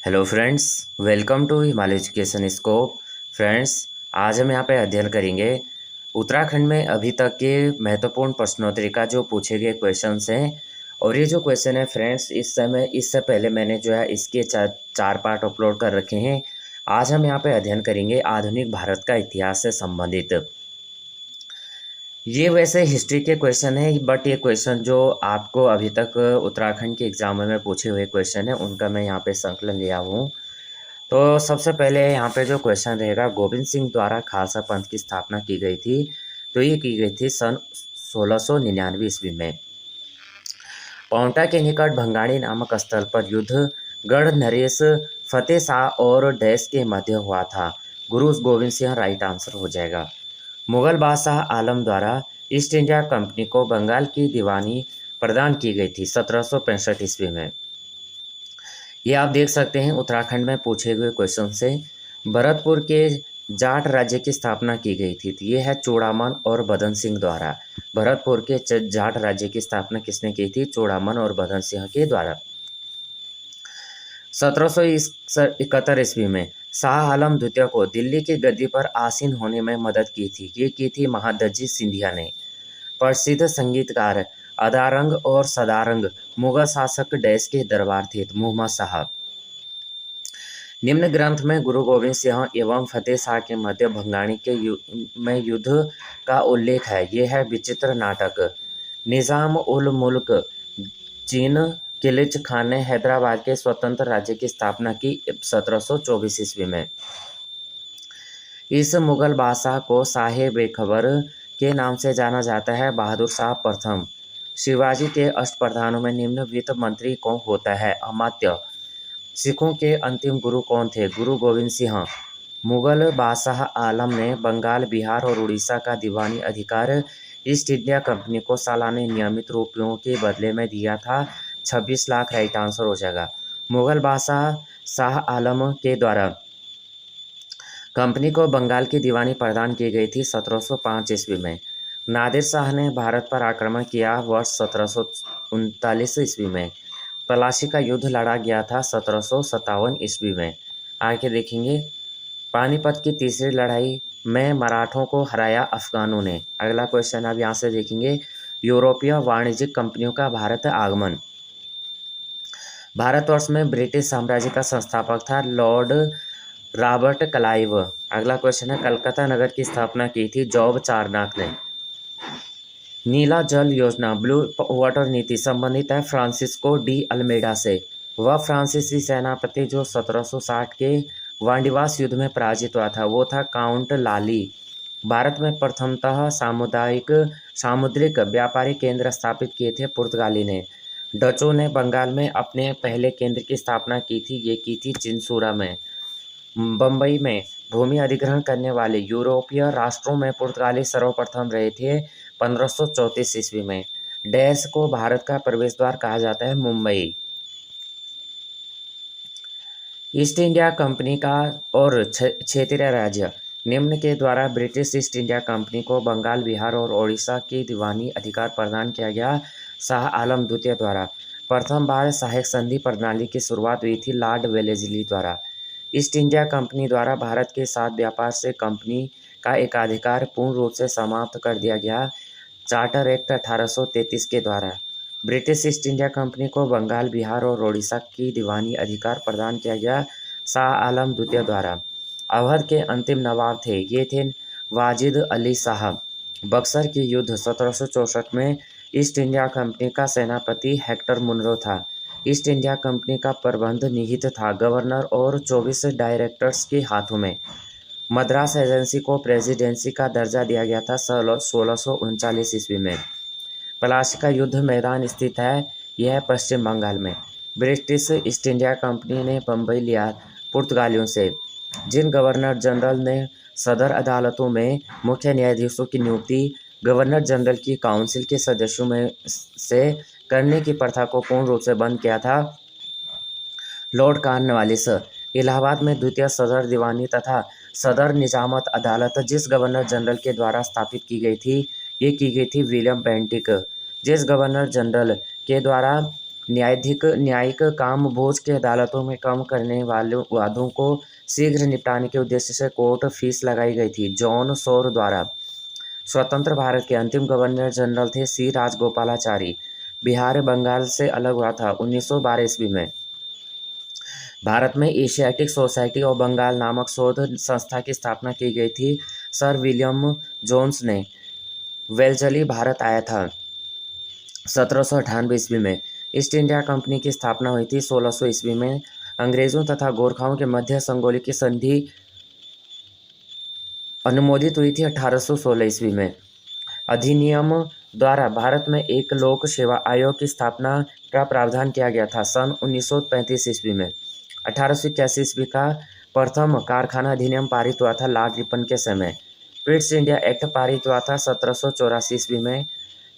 Hello friends, welcome to Himalaya education scope. Friends, आज हम यहाँ पे अध्ययन करेंगे उत्तराखंड में अभी तक के महत्वपूर्ण प्रश्नोत्तरी का जो पूछे गए क्वेश्चंस हैं। और ये जो क्वेश्चन है फ्रेंड्स, इससे पहले मैंने जो है इसके चार पार्ट अपलोड कर रखे हैं। आज हम यहाँ पे अध्ययन करेंगे आधुनिक भारत का इतिहास से संबंधित। ये वैसे हिस्ट्री के क्वेश्चन है, बट ये क्वेश्चन जो आपको अभी तक उत्तराखंड के एग्जाम में पूछे हुए क्वेश्चन है उनका मैं यहाँ पे संकलन लिया हूँ। तो सबसे पहले यहाँ पे जो क्वेश्चन रहेगा, गोविंद सिंह द्वारा खालसा पंथ की स्थापना की गई थी। तो ये की गई थी सन 1699 ईस्वी में। पांवटा के निकट भंगाणी नामक स्थल पर युद्ध गढ़ नरेश फतेह शाह और डैश के मध्य हुआ था। गुरु गोविंद सिंह राइट आंसर हो जाएगा। मुगल बादशाह आलम द्वारा ईस्ट इंडिया कंपनी को बंगाल की दीवानी प्रदान की गई थी 1765 ईस्वी में। ये आप देख सकते हैं उत्तराखंड में पूछे हुए क्वेश्चन से। भरतपुर के जाट राज्य की स्थापना की गई थी। तो ये है चूड़ामन और बदन सिंह द्वारा। भरतपुर के जाट राज्य की स्थापना किसने की थी? चूड़ामन और बदन सिंह के द्वारा। 1771 ईस्वी में शाह आलम द्वितीय को दिल्ली की गद्दी पर आसीन होने में मदद की थी। ये की थी महादजी सिंधिया ने। प्रसिद्ध संगीतकार अदारंग और सदारंग मुगल शासक डैश के दरबार थे मुहम्मद साहब। निम्न ग्रंथ में गुरु गोविंद सिंह एवं फतेह शाह के मध्य भंगाणी के युद्ध का उल्लेख है। यह है विचित्र नाटक। निजाम उल मुल्क चीन किलिच खान ने हैदराबाद के स्वतंत्र राज्य की स्थापना की 1724 ईस्वी में। इस मुगल बादशाह को साहे बेखबर के नाम से जाना जाता है। बहादुर शाह प्रथम। शिवाजी के अष्टप्रधानों में निम्न वित्त मंत्री कौन होता है? अमात्य। सिखों के अंतिम गुरु कौन थे? गुरु गोविंद सिंह। मुगल बादशाह आलम ने बंगाल, बिहार और उड़ीसा का दीवानी अधिकार ईस्ट इंडिया कंपनी को सालाना नियमित रुपयों के बदले में दिया था। 26 लाख राइट आंसर हो जाएगा। मुगल बादशाह शाह आलम के द्वारा कंपनी को बंगाल की दीवानी प्रदान की गई थी 1705 ईस्वी में। नादिर शाह ने भारत पर आक्रमण किया वर्ष 1739 ईस्वी में। प्लासी का युद्ध लड़ा गया था 1757 ईस्वी में। आगे देखेंगे, पानीपत की तीसरी लड़ाई में मराठों को हराया अफगानों ने। अगला क्वेश्चन अब यहाँ से देखेंगे, यूरोपीय वाणिज्यिक कंपनियों का भारत आगमन। भारतवर्ष में ब्रिटिश साम्राज्य का संस्थापक था लॉर्ड रॉबर्ट क्लाइव। अगला क्वेश्चन है, कलकत्ता नगर की स्थापना की थी जॉब चारनॉक ने। नीला जल योजना ब्लू वाटर नीति संबंधित है फ्रांसिस्को डी अल्मेडा से। वह फ्रांसीसी सेनापति जो 1760 के वांडीवास युद्ध में पराजित हुआ था वो था काउंट लाली। भारत में प्रथमतः सामुद्रिक व्यापारी केंद्र स्थापित किए थे पुर्तगाली ने। डचों ने बंगाल में अपने पहले केंद्र की स्थापना की थी। ये की थी चिंसूरा में। बम्बई में भूमि अधिग्रहण करने वाले यूरोपीय राष्ट्रों में पुर्तगाली सर्वप्रथम रहे थे 1534 ईस्वी में। डैश को भारत का प्रवेश द्वार कहा जाता है? मुंबई। ईस्ट इंडिया कंपनी का और क्षेत्रीय राज्य निम्न के द्वारा ब्रिटिश ईस्ट इंडिया कंपनी को बंगाल, बिहार और ओडिशा की दीवानी अधिकार प्रदान किया गया शाह आलम द्वितीय द्वारा। प्रथम बार सहायक संधि प्रणाली की शुरुआत हुई थी लॉर्ड वेलेस्ली द्वारा। ईस्ट इंडिया कंपनी द्वारा भारत के साथ व्यापार से कंपनी का एकाधिकार पूर्ण रूप से समाप्त कर दिया गया चार्टर एक्ट 1833 के द्वारा। ब्रिटिश ईस्ट इंडिया कंपनी को बंगाल, बिहार और ओडिशा की दीवानी अधिकार प्रदान किया गया शाह आलम द्वितीय द्वारा। अवध के अंतिम नवाब थे, ये थे वाजिद अली शाह। बक्सर की युद्ध 1764 में ईस्ट इंडिया कंपनी का सेनापति हेक्टर मुनरो था। ईस्ट इंडिया कंपनी का प्रबंध निहित था गवर्नर और 24 डायरेक्टर्स के हाथों में। मद्रास एजेंसी को प्रेसिडेंसी का दर्जा दिया गया था 1639 ईस्वी में। प्लासी का युद्ध मैदान स्थित है, यह है पश्चिम बंगाल में। ब्रिटिश ईस्ट इंडिया कंपनी ने बम्बई लिया पुर्तगालियों से। जिन गवर्नर जनरल ने सदर अदालतों में मुख्य न्यायाधीशों की नियुक्ति गवर्नर जनरल की काउंसिल के सदस्यों में से करने की प्रथा को पूर्ण रूप से बंद किया था लॉर्ड कॉर्नवालिस। इलाहाबाद में द्वितीय सदर दीवानी तथा सदर निजामत अदालत जिस गवर्नर जनरल के द्वारा स्थापित की गई थी, ये की गई थी विलियम बेंटिक। जिस गवर्नर जनरल के द्वारा न्यायिक काम बोझ के अदालतों में कम करने वाले वादों को शीघ्र निपटाने के उद्देश्य से कोर्ट फीस लगाई गई थी। जॉन शोर द्वारा स्वतंत्र भारत के अंतिम गवर्नर जनरल थे सी राजगोपालाचारी। बिहार बंगाल से अलग हुआ था 1912 ईस्वी में। भारत में एशियाटिक सोसाइटी ऑफ बंगाल नामक शोध संस्था की स्थापना की गई थी। सर विलियम जोन्स ने वेलजली भारत आया था 1798 ईस्वी में। ईस्ट इंडिया कंपनी की स्थापना हुई थी 1600 ईस्वी में। अंग्रेजों तथा गोरखाओं के मध्य संगोली की संधि अनुमोदित हुई थी 1816 ईस्वी में। अधिनियम द्वारा भारत में एक लोक सेवा आयोग की स्थापना का प्रावधान किया गया था सन 1935 ईस्वी में। 1881 ईस्वी का प्रथम कारखाना अधिनियम पारित हुआ था लॉर्ड रिपन के समय। ईस्ट इंडिया एक्ट पारित हुआ था 1784 ईस्वी में।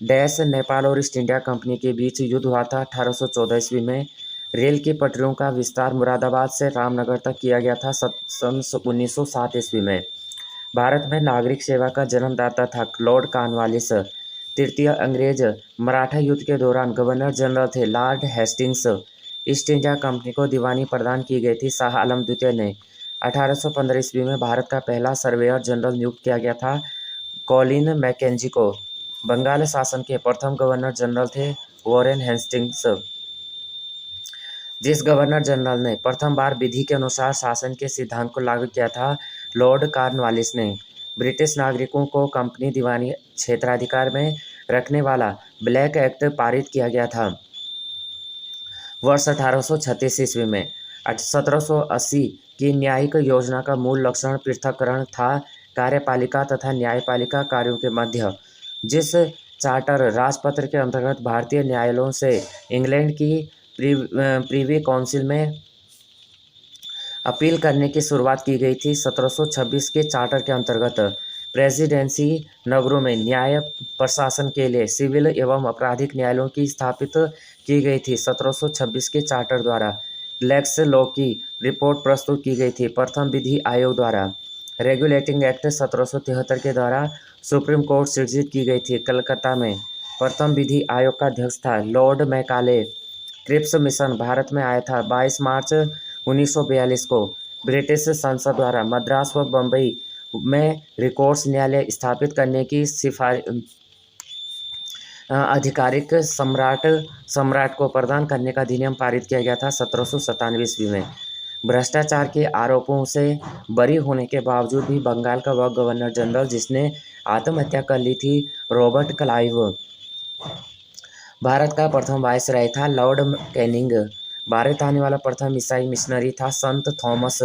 डैश नेपाल और ईस्ट इंडिया कंपनी के बीच युद्ध हुआ था 1814 ईस्वी में। रेल की पटरियों का विस्तार मुरादाबाद से रामनगर तक किया गया था सन 1907 ईस्वी में। भारत में नागरिक सेवा का जन्मदाता था लॉर्ड कॉर्नवालिस। तृतीय अंग्रेज मराठा युद्ध के दौरान गवर्नर जनरल थे Lord Hastings. East India company को दीवानी प्रदान की गई थी शाह आलम द्वितीय ने। 1815 ईस्वी में भारत का पहला सर्वेयर जनरल नियुक्त किया गया था कॉलिन मैकेंजी को। बंगाल शासन के प्रथम गवर्नर जनरल थे वॉरेन हेस्टिंग्स। जिस गवर्नर जनरल ने प्रथम बार विधि के अनुसार शासन के सिद्धांत को लागू किया था लॉर्ड कॉर्नवालिस ने। ब्रिटिश नागरिकों को कंपनी दीवानी क्षेत्राधिकार में रखने वाला ब्लैक एक्ट पारित किया गया था वर्ष 1836 ईस्वी में। 1780 की न्यायिक योजना का मूल लक्षण पृथक्करण था कार्यपालिका तथा न्यायपालिका कार्यों के मध्य। जिस चार्टर राजपत्र के अंतर्गत भारतीय न्यायालयों से इंग्लैंड की प्रीवी काउंसिल में अपील करने की शुरुआत की गई थी 1726 के चार्टर के अंतर्गत प्रेसिडेंसी नगरों में न्याय प्रशासन के लिए सिविल एवं आपराधिक न्यायालयों की स्थापित की गई थी। 1726 के चार्टर द्वारा लेक्स लॉ की रिपोर्ट प्रस्तुत की गई थी। प्रथम विधि आयोग द्वारा रेगुलेटिंग एक्ट 1773 के द्वारा सुप्रीम कोर्ट सृजित की गई थी। कलकत्ता में प्रथम विधि आयोग का अध्यक्ष था Lord Macaulay. Cripps mission Bharat में आया था 22 मार्च 1942 को। ब्रिटिश संसद द्वारा मद्रास व बम्बई में रिकॉर्ड्स न्यायालय स्थापित करने की आधिकारिक सम्राट को प्रदान करने का अधिनियम पारित किया गया था 1797 ईस्वी में। भ्रष्टाचार के आरोपों से बरी होने के बावजूद भी बंगाल का वह गवर्नर जनरल जिसने आत्महत्या कर ली थी रॉबर्ट क्लाइव भारत का प्रथम वायसराय था लॉर्ड कैनिंग। भारत आने वाला प्रथम ईसाई मिशनरी था संत थॉमस।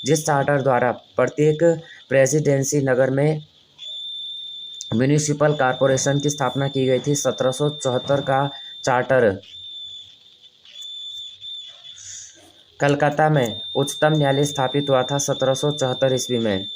जिस चार्टर द्वारा प्रत्येक प्रेसिडेंसी नगर में म्यूनिसिपल कॉरपोरेशन की स्थापना की गई थी 1774 का चार्टर। कलकत्ता में उच्चतम न्यायालय स्थापित हुआ था 1774 ईस्वी में।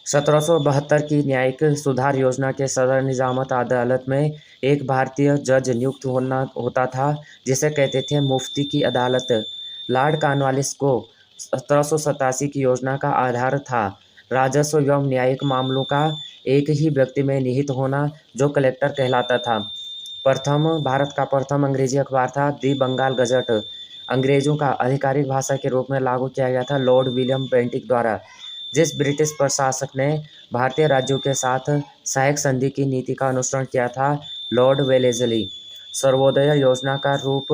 1772 की न्यायिक सुधार योजना के सदर निजामत अदालत में एक भारतीय जज नियुक्त होता था जिसे कहते थे मुफ्ती की अदालत। लॉर्ड कॉर्नवालिस को 1787 की योजना का आधार था राजस्व एवं न्यायिक मामलों का एक ही व्यक्ति में निहित होना जो कलेक्टर कहलाता था। भारत का प्रथम अंग्रेजी अखबार था दी बंगाल गजट। अंग्रेजों का आधिकारिक भाषा के रूप में लागू किया गया था लॉर्ड विलियम बेंटिक द्वारा। जिस ब्रिटिश प्रशासक ने भारतीय राज्यों के साथ सहायक संधि की नीति का अनुसरण किया था लॉर्ड वेलेजली। सर्वोदय योजना का रूप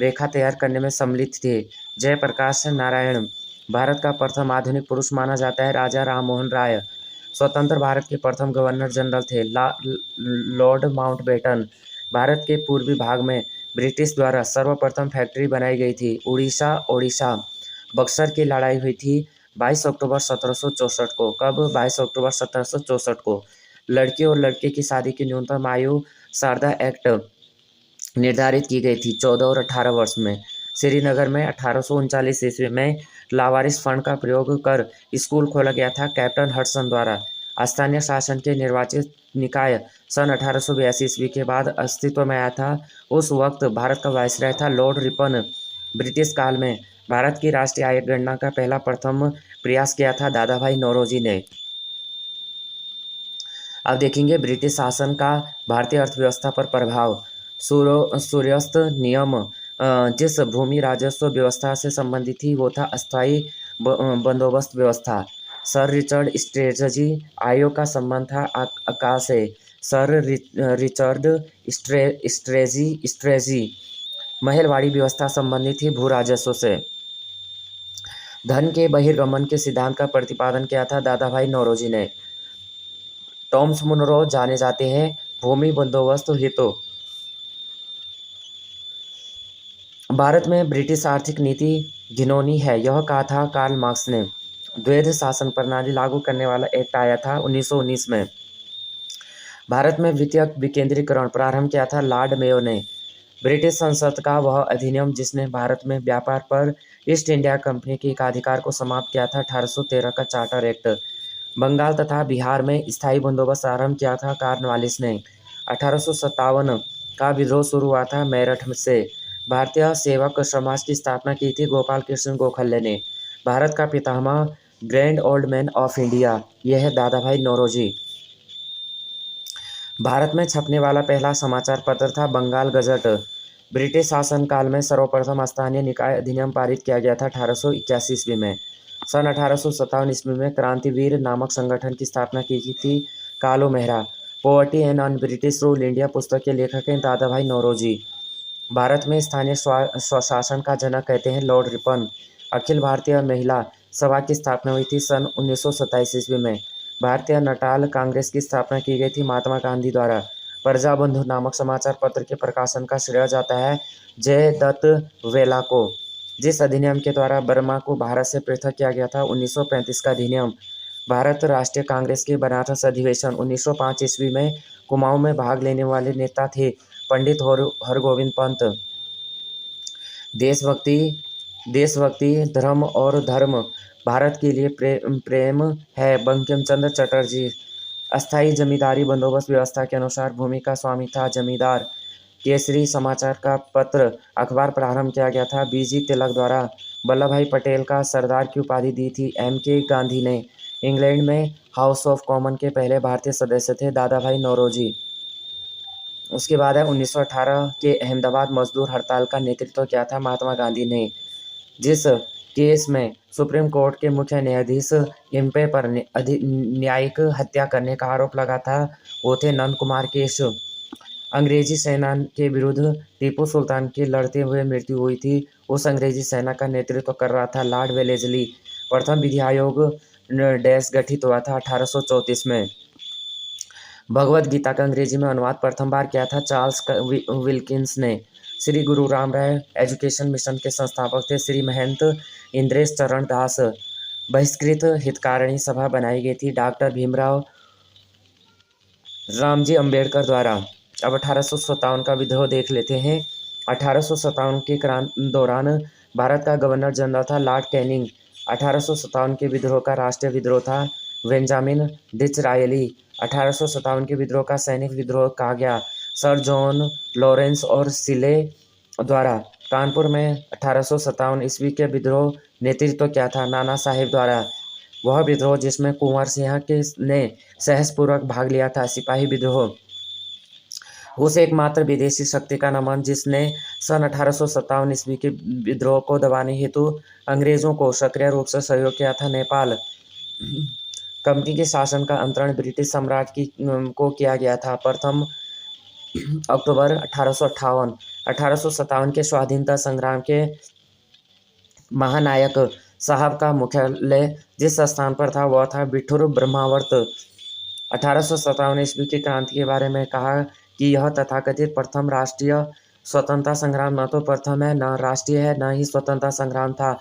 रेखा तैयार करने में सम्मिलित थे जयप्रकाश नारायण। भारत का प्रथम आधुनिक पुरुष माना जाता है राजा राममोहन राय। स्वतंत्र भारत के प्रथम गवर्नर जनरल थे लॉर्ड माउंटबेटन। भारत के पूर्वी भाग में ब्रिटिश द्वारा सर्वप्रथम फैक्ट्री बनाई गई थी ओडिशा। बक्सर की लड़ाई हुई थी 22 अक्टूबर 1764 को। कब? 22 अक्टूबर 1764 को। लड़की और लड़के की शादी की न्यूनतम आयु शारदा एक्ट निर्धारित की गई थी 14 और 18 वर्ष में। श्रीनगर में 1839 ईस्वी में लावारिस फंड का प्रयोग कर स्कूल खोला गया था कैप्टन हडसन द्वारा। स्थानीय शासन के निर्वाचित निकाय सन 1882 ईस्वी के बाद अस्तित्व में आया था। उस वक्त भारत का वायसराय था लॉर्ड रिपन। ब्रिटिश काल में भारत की राष्ट्रीय आय गणना का प्रथम प्रयास किया था दादाभाई नौरोजी ने। अब देखेंगे ब्रिटिश शासन का भारतीय अर्थव्यवस्था पर प्रभाव। सूर्यास्त नियम जिस भूमि राजस्व व्यवस्था से संबंधित थी वो था अस्थायी बंदोबस्त व्यवस्था। सर रिचर्ड स्ट्रेटजी आयोग का संबंध था आकाश से। सर रिचर्ड स्ट्रेटजी महलवाड़ी व्यवस्था संबंधी थी भू राजस्व से। धन के बहिर्गमन के सिद्धांत का प्रतिपादन किया था दादा भाई नौरोजी ने। टॉमस मुनरो जाने जाते हैं भूमि बंदोबस्त हेतु। भारत में ब्रिटिश आर्थिक नीति घिनौनी है, यह कहा था कार्ल मार्क्स ने। द्वैध शासन प्रणाली लागू करने वाला एक्ट आया था 1919 में। भारत में वित्तीय विकेंद्रीकरण प्रारंभ किया था लॉर्ड मेयो ने। ब्रिटिश संसद का वह अधिनियम जिसने भारत में व्यापार पर ईस्ट इंडिया कंपनी के एकाधिकार को समाप्त किया था 1813 का चार्टर एक्ट। बंगाल तथा बिहार में स्थायी बंदोबस्त आरंभ किया था कॉर्नवालिस ने। 1857 का विद्रोह शुरू हुआ था मेरठ से। भारतीय सेवक समाज की स्थापना की थी गोपाल कृष्ण गोखले ने। भारत का पितामह grand old man of India यह है दादा भाई नौरोजी। भारत में छपने वाला पहला समाचार पत्र था बंगाल गजट। ब्रिटिश शासनकाल में सर्वप्रथम स्थानीय निकाय अधिनियम पारित किया गया था 1881 ईस्वी में। सन 1857 ईस्वी में क्रांतिवीर नामक संगठन की स्थापना की गई थी Kalu Mehra. Poverty and un British rule India पुस्तक के लेखक हैं दादा भाई नौरोजी। भारत में स्थानीय स्वशासन का जनक कहते हैं लॉर्ड रिपन। अखिल भारतीय महिला सभा की स्थापना हुई थी सन 1927 ईस्वी में। भारतीय नटाल कांग्रेस की स्थापना की गई थी महात्मा गांधी द्वारा। प्रजा बंधु नामक समाचार पत्र के प्रकाशन का श्रेय जाता है जयदत्त वेला को। जिस अधिनियम के द्वारा बर्मा को भारत से पृथक किया गया था 1935 का अधिनियम। भारत राष्ट्रीय कांग्रेस के बनारस अधिवेशन 1905 ईस्वी में कुमाऊं में भाग लेने वाले नेता थे पंडित हरगोविंद पंत। देशभक्ति धर्म और धर्म भारत के लिए प्रेम है बंकिम चंद्र चटर्जी। अस्थायी जमींदारी बंदोबस्त व्यवस्था के अनुसार भूमि का स्वामी था जमींदार। केसरी समाचार का पत्र अखबार प्रारंभ किया गया था बीजी तिलक द्वारा। वल्लभ भाई पटेल का सरदार की उपाधि दी थी एम.के. गांधी ने। इंग्लैंड में हाउस ऑफ कॉमन के पहले भारतीय सदस्य थे दादा भाई नौरोजी। उसके बाद है 1918 के अहमदाबाद मजदूर हड़ताल का नेतृत्व किया था महात्मा गांधी ने। जिस केस में सुप्रीम कोर्ट के मुख्य न्यायाधीश इम्पे पर न्यायिक हत्या करने का आरोप लगा था वो थे नंद कुमार केश। अंग्रेजी सेना के विरुद्ध टीपू सुल्तान की लड़ते हुए मृत्यु हुई थी। उस अंग्रेजी सेना का नेतृत्व कर रहा था लॉर्ड वेलेस्ली। प्रथम विधि आयोग डैश गठित हुआ था 1834 में। भगवद गीता का अंग्रेजी में अनुवाद प्रथम बार किया था चार्ल्स विल्किंस ने। श्री गुरु राम राय एजुकेशन मिशन के संस्थापक थे श्री महंत इंद्रेश चरण दास। बहिष्कृत हितकारिणी सभा बनाई गई थी डॉक्टर भीमराव रामजी अंबेडकर द्वारा। अब 1857 का विद्रोह देख लेते हैं। 1857 के दौरान भारत का गवर्नर जनरल था लॉर्ड कैनिंग। 1857 के विद्रोह का राष्ट्रीय विद्रोह था बेंजामिन डिसरायली। 1857 के विद्रोह का सैनिक विद्रोह कहा गया सर जॉन लॉरेंस और सिले द्वारा। कानपुर में 1857 ईस्वी के विद्रोह नेतृत्व किया था नाना साहेब द्वारा। वह विद्रोह जिसमें कुंवर सिंह ने साहसपूर्वक भाग लिया था सिपाही विद्रोह। उस एकमात्र विदेशी शक्ति का नमन जिसने सन 1857 ईस्वी के विद्रोह को दबाने हेतु अंग्रेजों को सक्रिय रूप से सहयोग किया था नेपाल। कंपनी के शासन का अंतरण ब्रिटिश सम्राट को किया गया था प्रथम अक्टूबर 1858। 1857 के स्वाधीनता संग्राम के महानायक साहब का मुख्यालय जिस स्थान पर था वह था बिठूर ब्रह्मावर्त। 1857 ईस्वी की क्रांति के बारे में कहा कि यह तथाकथित प्रथम राष्ट्रीय स्वतंत्रता संग्राम न तो प्रथम है न राष्ट्रीय है न ही स्वतंत्रता संग्राम था।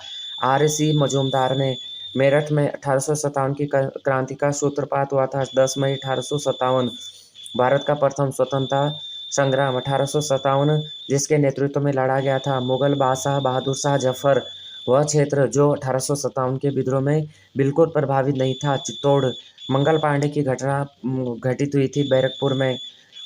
R.C. मजूमदार ने मेरठ में 1857 की क्रांति का सूत्रपात हुआ था 10 मई 1857। भारत का प्रथम स्वतंत्रता संग्राम 1857 जिसके नेतृत्व में लड़ा गया था मुगल बादशाह बहादुर शाह जफर। वह क्षेत्र जो 1857 के विद्रोह में बिल्कुल प्रभावित नहीं था चित्तौड़। मंगल पांडे की घटना घटित हुई थी बैरकपुर में।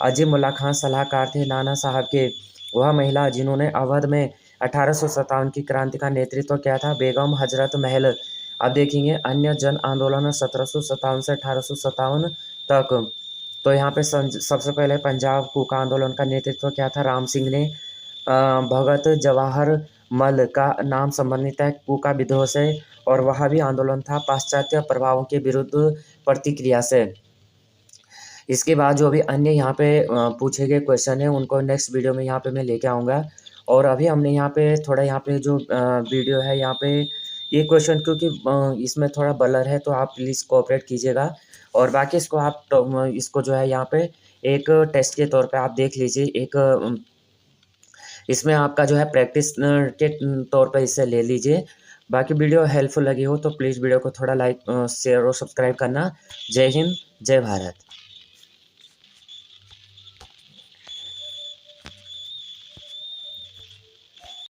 अजीमुल्ला खान सलाहकार थे नाना साहब के। वह महिला जिन्होंने अवध में 1857 की क्रांति का नेतृत्व किया था बेगम हजरत महल। अब देखेंगे अन्य जन आंदोलन 1757 से 1857 तक। तो यहाँ पे सबसे पहले पंजाब कूका आंदोलन का नेतृत्व किया था राम सिंह ने। भगत जवाहर मल का नाम संबंधित है कूका विद्रोह से, और वह भी आंदोलन था पाश्चात्य प्रभावों के विरुद्ध प्रतिक्रिया से। इसके बाद जो भी अन्य यहाँ पे पूछे गए क्वेश्चन है उनको नेक्स्ट वीडियो में यहाँ पे मैं लेके आऊँगा। और अभी हमने यहाँ पे थोड़ा यहाँ पे जो वीडियो है यहाँ पे ये क्वेश्चन क्योंकि इसमें थोड़ा ब्लर है तो आप प्लीज़ कोऑपरेट कीजिएगा। और बाकी इसको आप इसको जो है यहाँ पे एक टेस्ट के तौर पे आप देख लीजिए। एक इसमें आपका जो है प्रैक्टिस के तौर पे इसे ले लीजिए। बाकी वीडियो हेल्पफुल लगी हो तो प्लीज़ वीडियो को थोड़ा लाइक शेयर और सब्सक्राइब करना। जय हिंद, जय भारत।